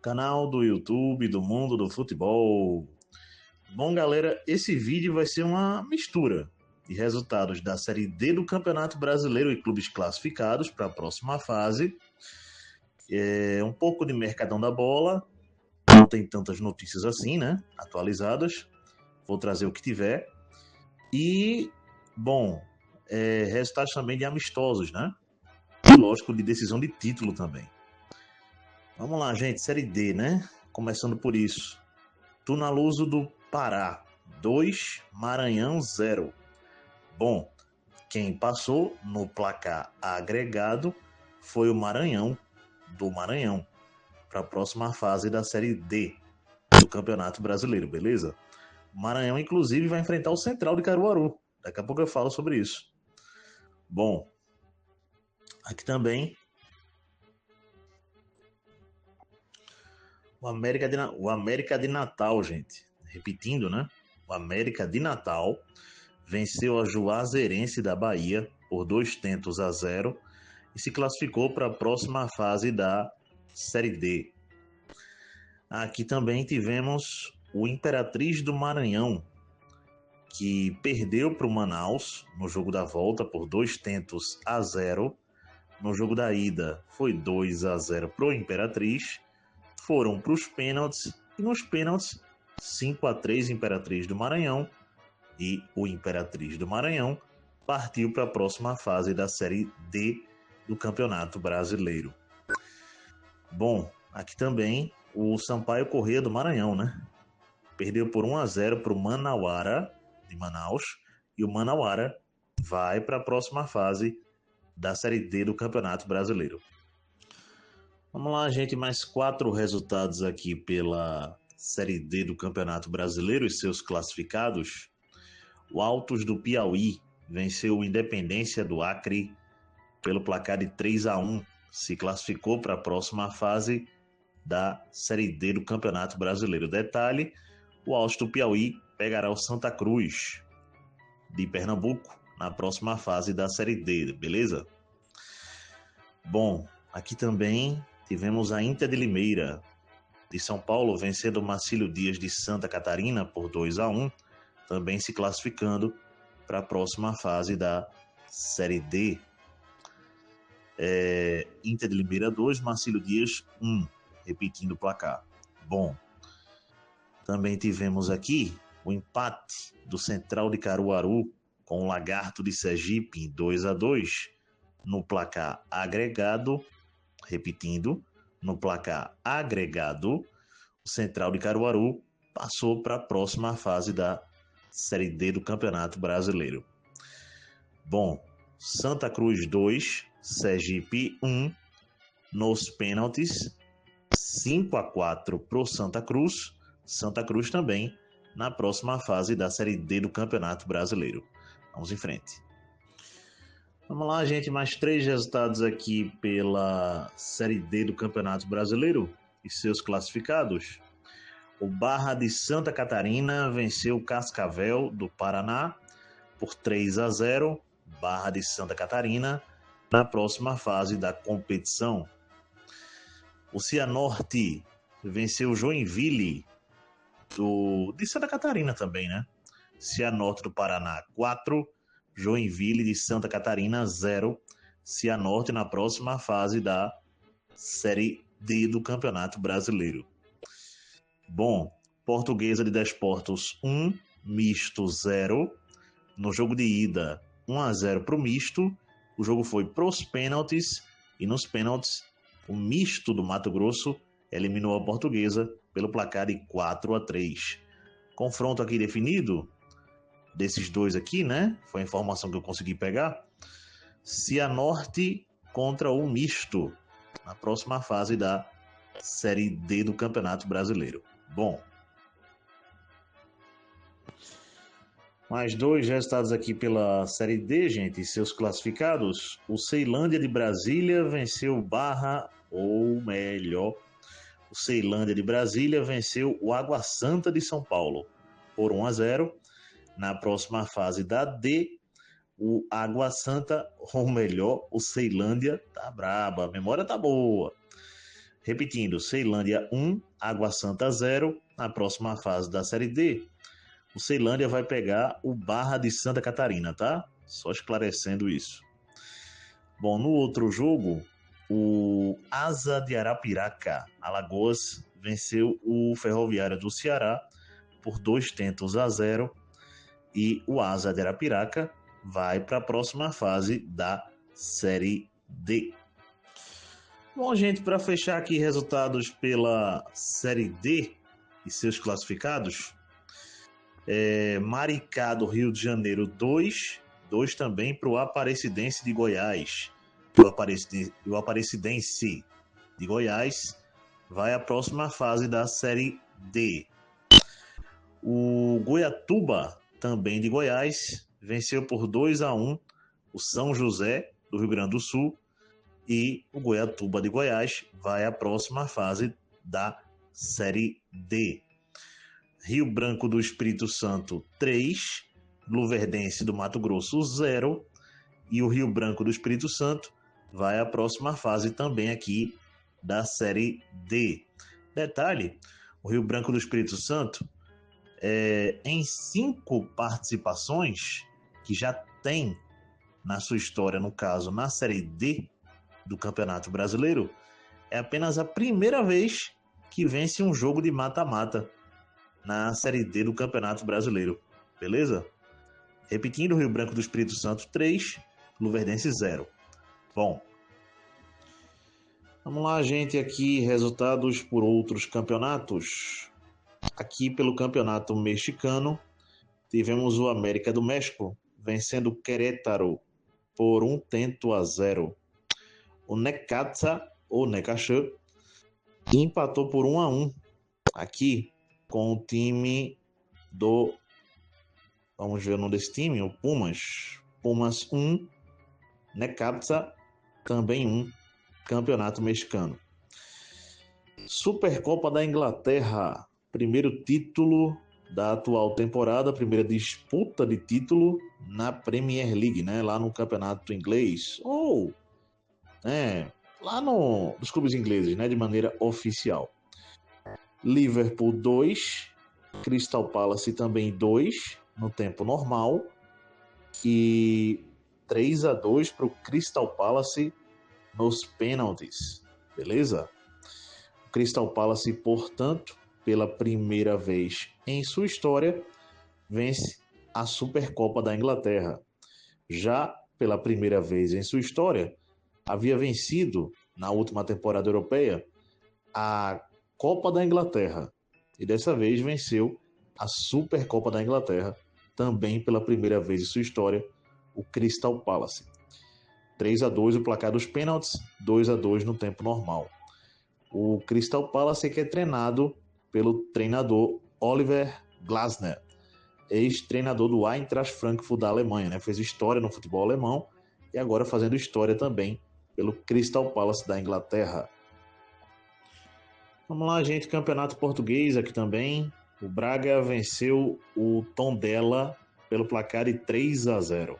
canal do YouTube do Mundo do Futebol. Bom, galera, esse vídeo vai ser uma mistura de resultados da Série D do Campeonato Brasileiro e clubes classificados para a próxima fase. Um pouco de mercadão da bola, não tem tantas notícias assim, né? Atualizadas. Vou trazer o que tiver. E, bom, resultados também de amistosos, né? E, lógico, de decisão de título também. Vamos lá, gente, Série D, né? Começando por isso. Tunaluso do Pará, 2, Maranhão 0. Bom, quem passou no placar agregado foi o Maranhão, do Maranhão, para a próxima fase da Série D do Campeonato Brasileiro, beleza? O Maranhão, inclusive, vai enfrentar o Central de Caruaru. Daqui a pouco eu falo sobre isso. Bom, aqui também o América de Natal, gente. Repetindo, né? O América de Natal venceu a Juazeirense da Bahia por 2-0 e se classificou para a próxima fase da Série D. Aqui também tivemos o Imperatriz do Maranhão, que perdeu para o Manaus no jogo da volta por 2-0. No jogo da ida foi 2-0 para o Imperatriz. Foram para os pênaltis e nos pênaltis 5-3 Imperatriz do Maranhão, e o Imperatriz do Maranhão partiu para a próxima fase da Série D do Campeonato Brasileiro. Bom, aqui também o Sampaio Corrêa do Maranhão, né? Perdeu por 1-0 para o Manauara de Manaus, e o Manauara vai para a próxima fase da Série D do Campeonato Brasileiro. Vamos lá, gente, mais 4 resultados aqui pela Série D do Campeonato Brasileiro e seus classificados. O Altos do Piauí venceu o Independência do Acre pelo placar de 3-1. Se classificou para a próxima fase da Série D do Campeonato Brasileiro. Detalhe, o Altos do Piauí pegará o Santa Cruz de Pernambuco na próxima fase da Série D, beleza? Bom, aqui também tivemos a Inter de Limeira de São Paulo vencendo o Marcílio Dias de Santa Catarina por 2-1, também se classificando para a próxima fase da Série D. Inter de Limeira 2, Marcílio Dias 1, repetindo o placar. Bom, também tivemos aqui o empate do Central de Caruaru com o Lagarto de Sergipe em 2-2 no placar agregado. Repetindo, no placar agregado, o Central de Caruaru passou para a próxima fase da Série D do Campeonato Brasileiro. Bom, Santa Cruz 2, Sergipe 1, nos pênaltis, 5-4 para o Santa Cruz. Santa Cruz também na próxima fase da Série D do Campeonato Brasileiro. Vamos em frente. Vamos lá, gente, mais 3 resultados aqui pela Série D do Campeonato Brasileiro e seus classificados. O Barra de Santa Catarina venceu o Cascavel do Paraná por 3-0. Barra de Santa Catarina na próxima fase da competição. O Cianorte venceu o Joinville de Santa Catarina também, né? Cianorte do Paraná 4, Joinville de Santa Catarina 0. Cianorte na próxima fase da Série D do Campeonato Brasileiro. Bom, Portuguesa de Desportos 1, Misto 0. No jogo de ida, 1-0 para o Misto. O jogo foi pros pênaltis e nos pênaltis o Misto do Mato Grosso eliminou a Portuguesa pelo placar de 4-3. Confronto aqui definido desses dois aqui, né? Foi a informação que eu consegui pegar. Cianorte contra o Misto na próxima fase da Série D do Campeonato Brasileiro. Bom, mais 2 resultados aqui pela Série D, gente, e seus classificados. O Ceilândia de Brasília venceu o Barra, ou melhor, o Ceilândia de Brasília venceu o Água Santa de São Paulo por 1-0. Na próxima fase da D, o Água Santa, ou melhor, o Ceilândia, tá braba, a memória tá boa. Repetindo, Ceilândia 1, Água Santa 0. Na próxima fase da Série D, o Ceilândia vai pegar o Barra de Santa Catarina, tá? Só esclarecendo isso. Bom, no outro jogo, o Asa de Arapiraca, Alagoas, venceu o Ferroviário do Ceará por 2-0 e o Asa de Arapiraca vai para a próxima fase da Série D. Bom, gente, para fechar aqui resultados pela Série D e seus classificados, Maricá do Rio de Janeiro 2 também para o Aparecidense de Goiás. O Aparecidense de Goiás vai à próxima fase da Série D. O Goiatuba, também de Goiás, venceu por 2-1 o São José do Rio Grande do Sul e o Goiatuba de Goiás vai à próxima fase da Série D. Rio Branco do Espírito Santo 3, Luverdense do Mato Grosso 0 e o Rio Branco do Espírito Santo vai à próxima fase também aqui da Série D. Detalhe, o Rio Branco do Espírito Santo em 5 participações que já tem na sua história, no caso na Série D do Campeonato Brasileiro, é apenas a primeira vez que vence um jogo de mata-mata na Série D do Campeonato Brasileiro, beleza? Repetindo, Rio Branco do Espírito Santo 3, Luverdense 0. Bom, vamos lá, gente, aqui resultados por outros campeonatos. Aqui pelo Campeonato Mexicano, tivemos o América do México vencendo o Querétaro por 1-0. O Necaxa, ou Necaxa, empatou por 1-1 aqui com o time do... Vamos ver o nome desse time, o Pumas. Pumas 1, Necaxa também 1, Campeonato Mexicano. Supercopa da Inglaterra, primeiro título da atual temporada, primeira disputa de título na Premier League, né? Lá no campeonato inglês, ou lá nos clubes ingleses, né? De maneira oficial. Liverpool 2, Crystal Palace também 2, no tempo normal, e 3-2 para o Crystal Palace nos pênaltis, beleza? O Crystal Palace, portanto, pela primeira vez em sua história, vence a Supercopa da Inglaterra. Já pela primeira vez em sua história, havia vencido, na última temporada europeia, a Copa da Inglaterra. E dessa vez venceu a Supercopa da Inglaterra, também pela primeira vez em sua história, o Crystal Palace. 3-2 o placar dos pênaltis, 2-2 no tempo normal. O Crystal Palace que é treinado pelo treinador Oliver Glasner, ex-treinador do Eintracht Frankfurt da Alemanha, né? Fez história no futebol alemão e agora fazendo história também pelo Crystal Palace da Inglaterra. Vamos lá, gente, campeonato português aqui também. O Braga venceu o Tondela pelo placar de 3-0.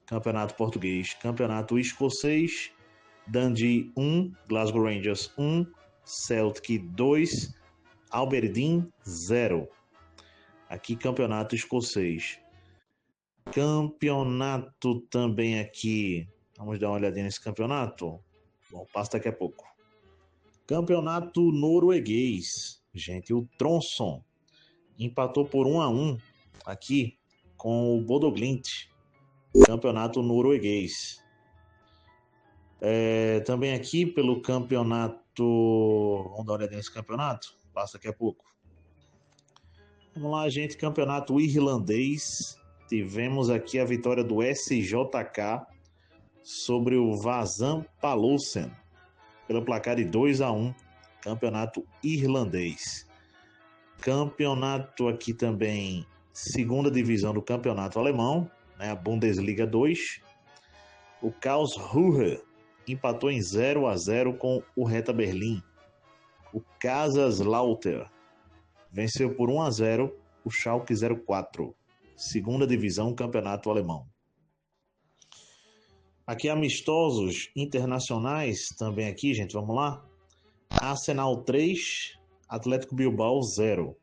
Campeonato português. Campeonato escocês, Dundee 1, Glasgow Rangers 1, Celtic 2, Aberdeen 0. Aqui campeonato escocês. Campeonato também aqui. Vamos dar uma olhadinha nesse campeonato. Bom, passa daqui a pouco. Campeonato norueguês. Gente, o Tromsø empatou por 1-1 aqui com o Bodø Glimt. Campeonato norueguês. Também aqui pelo campeonato... Vamos dar uma olhadinha nesse campeonato? Passa daqui a pouco. Vamos lá, gente. Campeonato irlandês. Tivemos aqui a vitória do SJK sobre o Vazam Pallosen pelo placar de 2-1. Campeonato irlandês. Campeonato aqui também, segunda divisão do campeonato alemão, né, a Bundesliga 2. O Karlsruhe empatou em 0-0 com o Hertha Berlim. O Kaiserslautern venceu por 1-0 o Schalke 04. Segunda divisão, campeonato alemão. Aqui amistosos internacionais também aqui, gente, vamos lá. Arsenal 3, Atlético Bilbao 0.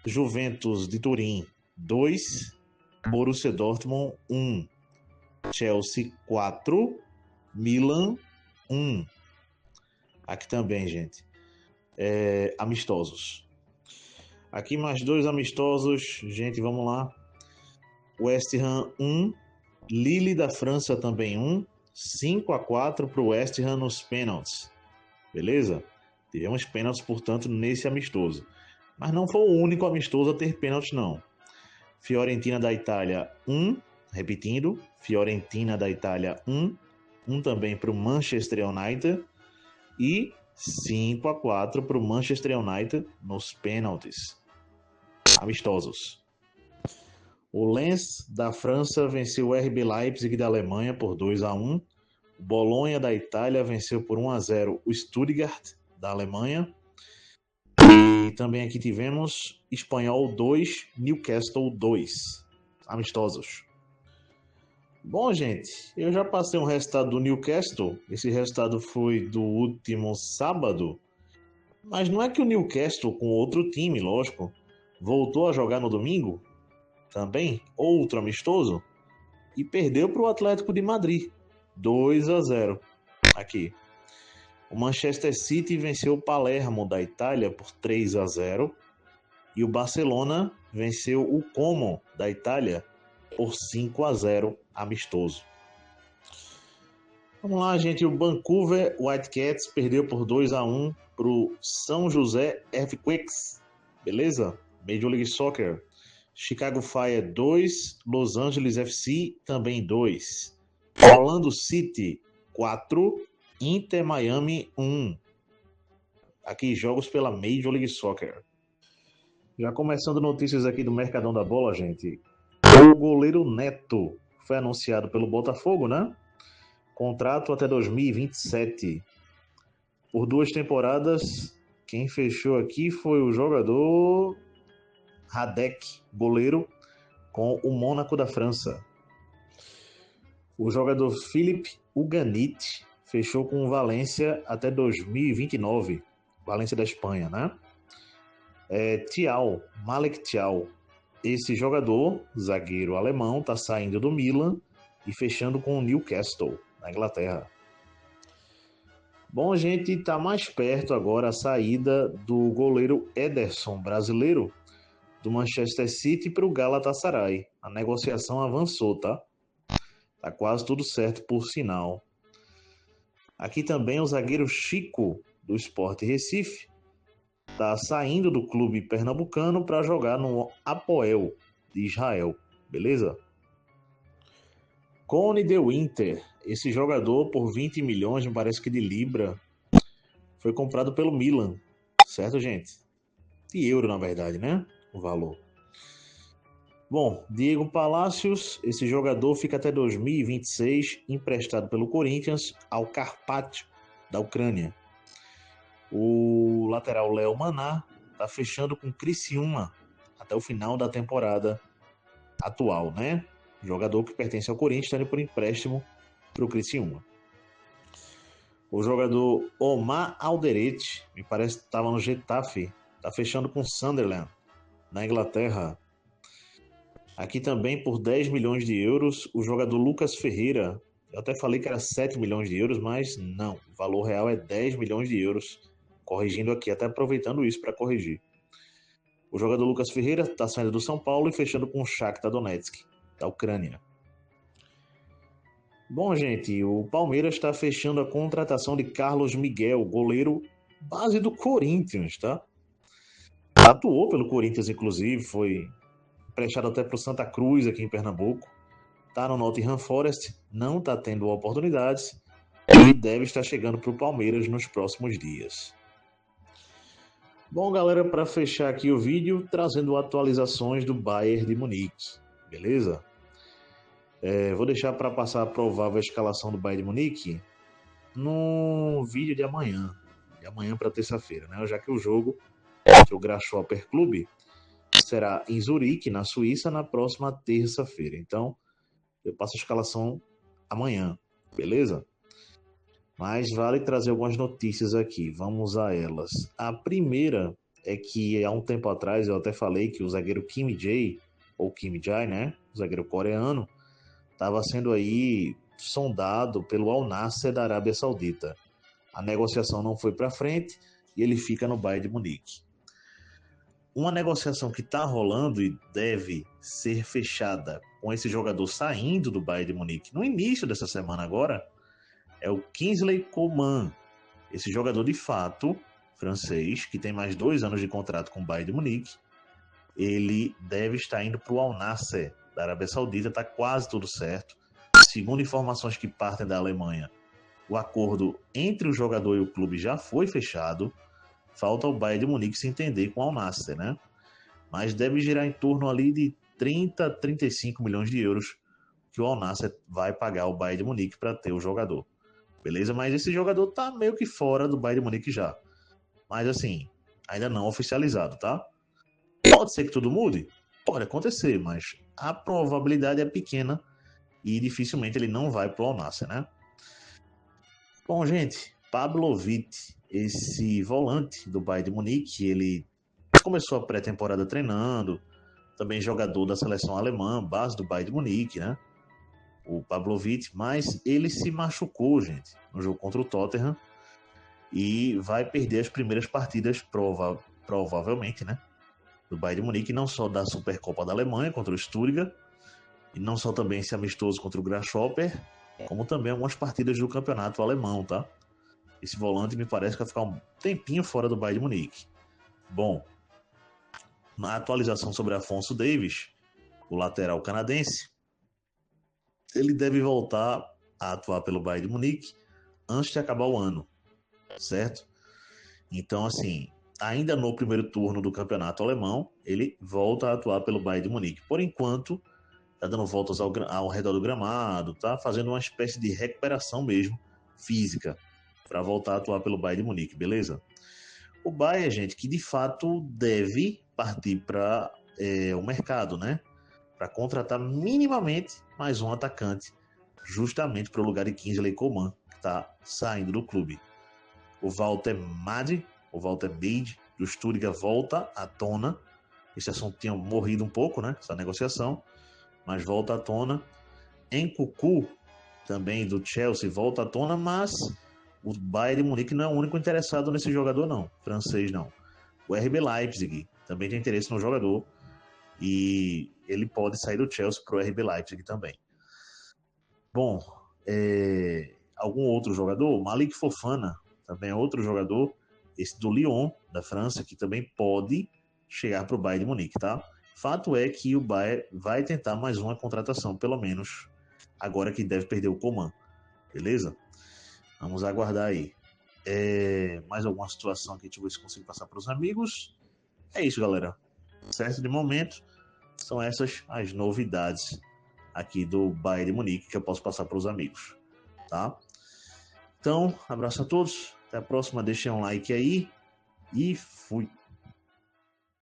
Juventus de Turim 2, Borussia Dortmund 1. Chelsea 4, Milan 1. Aqui também, gente, amistosos. Aqui mais 2 amistosos, gente, vamos lá. West Ham 1, Lille da França também 1, 5-4 para o West Ham nos pênaltis. Beleza? Tivemos pênaltis, portanto, nesse amistoso. Mas não foi o único amistoso a ter pênaltis, não. Fiorentina da Itália 1, repetindo, Fiorentina da Itália 1, 1 também para o Manchester United e 5-4 para o Manchester United nos pênaltis amistosos. O Lens da França venceu o RB Leipzig da Alemanha por 2-1. O Bolonha da Itália venceu por 1-0 o Stuttgart da Alemanha. E também aqui tivemos Espanhol 2, Newcastle 2. Amistosos. Bom, gente, eu já passei um resultado do Newcastle. Esse resultado foi do último sábado. Mas não é que o Newcastle, com outro time, lógico, voltou a jogar no domingo? Também, outro amistoso, e perdeu para o Atlético de Madrid, 2-0. Aqui. O Manchester City venceu o Palermo da Itália por 3-0 e o Barcelona venceu o Como da Itália por 5-0 amistoso. Vamos lá, gente. O Vancouver Whitecaps perdeu por 2-1 para o São José Earthquakes. Beleza? Major League Soccer. Chicago Fire 2, Los Angeles FC também 2. Orlando City 4, Inter Miami 1. Aqui jogos pela Major League Soccer. Já começando notícias aqui do Mercadão da Bola, gente. O goleiro Neto foi anunciado pelo Botafogo, né? Contrato até 2027. Por 2 temporadas, quem fechou aqui foi o jogador Radek, goleiro, com o Mônaco da França. O jogador Philippe Uganit fechou com o Valência até 2029. Valência da Espanha, né? Malek Thiaw. Esse jogador, zagueiro alemão, está saindo do Milan e fechando com o Newcastle, na Inglaterra. Bom, gente, está mais perto agora a saída do goleiro Ederson, brasileiro, do Manchester City para o Galatasaray. A negociação avançou, tá? Tá quase tudo certo, por sinal. Aqui também o zagueiro Chico, do Sport Recife, tá saindo do clube pernambucano para jogar no Apoel de Israel, beleza? Cone de Winter, esse jogador por 20 milhões, me parece que de libra, foi comprado pelo Milan, certo, gente? De euro, na verdade, né? O valor. Bom, Diego Palacios, esse jogador fica até 2026, emprestado pelo Corinthians ao Karpat, da Ucrânia. O lateral Léo Maná está fechando com Criciúma até o final da temporada atual, né? Jogador que pertence ao Corinthians, está indo por empréstimo para o Criciúma. O jogador Omar Alderete, me parece que estava no Getafe, está fechando com Sunderland, na Inglaterra. Aqui também por 10 milhões de euros, o jogador Lucas Ferreira. Eu até falei que era 7 milhões de euros, mas não. O valor real é 10 milhões de euros. Corrigindo aqui, até aproveitando isso para corrigir. O jogador Lucas Ferreira está saindo do São Paulo e fechando com o Shakhtar Donetsk, da Ucrânia. Bom, gente, o Palmeiras está fechando a contratação de Carlos Miguel, goleiro base do Corinthians, tá? Atuou pelo Corinthians, inclusive, foi emprestado até para o Santa Cruz, aqui em Pernambuco. Está no Nottingham Forest, não está tendo oportunidades e deve estar chegando para o Palmeiras nos próximos dias. Bom, galera, para fechar aqui o vídeo, trazendo atualizações do Bayern de Munique, beleza? Vou deixar para passar a provável escalação do Bayern de Munique no vídeo de amanhã para terça-feira, né? Já que o jogo que o Grasshopper Clube será em Zurique, na Suíça, na próxima terça-feira. Então, eu passo a escalação amanhã, beleza? Mas vale trazer algumas notícias aqui, vamos a elas. A primeira é que há um tempo atrás eu até falei que o zagueiro Kim Jae, ou Kim Jae, né, o zagueiro coreano, estava sendo aí sondado pelo Al Nassr da Arábia Saudita. A negociação não foi para frente e ele fica no Bayern de Munique. Uma negociação que está rolando e deve ser fechada com esse jogador saindo do Bayern de Munique no início dessa semana agora é o Kingsley Coman. Esse jogador de fato francês, que tem mais 2 anos de contrato com o Bayern de Munique, ele deve estar indo para o Al Nassr da Arábia Saudita, está quase tudo certo. Segundo informações que partem da Alemanha, o acordo entre o jogador e o clube já foi fechado. Falta o Bayern de Munique se entender com o Al Nassr, né? Mas deve girar em torno ali de 30 a 35 milhões de euros que o Al Nassr vai pagar ao Bayern de Munique para ter o jogador. Beleza? Mas esse jogador tá meio que fora do Bayern de Munique já. Mas assim, ainda não oficializado, tá? Pode ser que tudo mude? Pode acontecer, mas a probabilidade é pequena e dificilmente ele não vai pro Al Nassr, né? Bom, gente, Pavlovic, esse volante do Bayern de Munique, ele começou a pré-temporada treinando, também jogador da seleção alemã, base do Bayern de Munique, né? O Pavlovic, mas ele se machucou, gente, no jogo contra o Tottenham e vai perder as primeiras partidas, provavelmente, né? Do Bayern de Munique, não só da Supercopa da Alemanha contra o Stuttgart, e não só também esse amistoso contra o Grasshopper, como também algumas partidas do campeonato alemão, tá? Esse volante me parece que vai ficar um tempinho fora do Bayern de Munique. Bom, na atualização sobre Afonso Davies, o lateral canadense, ele deve voltar a atuar pelo Bayern de Munique antes de acabar o ano, certo? Então, assim, ainda no primeiro turno do campeonato alemão, ele volta a atuar pelo Bayern de Munique. Por enquanto, tá dando voltas ao redor do gramado, tá fazendo uma espécie de recuperação mesmo, física, para voltar a atuar pelo Bayern de Munique, beleza? O Bayern, gente, que de fato deve partir para o mercado, né? Para contratar minimamente mais um atacante, justamente para o lugar de Kingsley Coman, que está saindo do clube. O Walter Made, do Stuttgart, volta à tona. Esse assunto tinha morrido um pouco, né? Essa negociação, mas volta à tona. Nkunku, também do Chelsea, volta à tona, mas o Bayern de Munique não é o único interessado nesse jogador, não. Francês, não. O RB Leipzig também tem interesse no jogador e ele pode sair do Chelsea para o RB Leipzig também. Bom, algum outro jogador? Malik Fofana, também é outro jogador, esse do Lyon, da França, que também pode chegar para o Bayern de Munique, tá? Fato é que o Bayern vai tentar mais uma contratação, pelo menos agora que deve perder o Coman, beleza? Vamos aguardar aí. Mais alguma situação que a gente vai ver se consigo passar para os amigos. É isso, galera. Certo? De momento, são essas as novidades aqui do Bayern de Munique que eu posso passar para os amigos, tá? Então, abraço a todos. Até a próxima. Deixem um like aí e fui.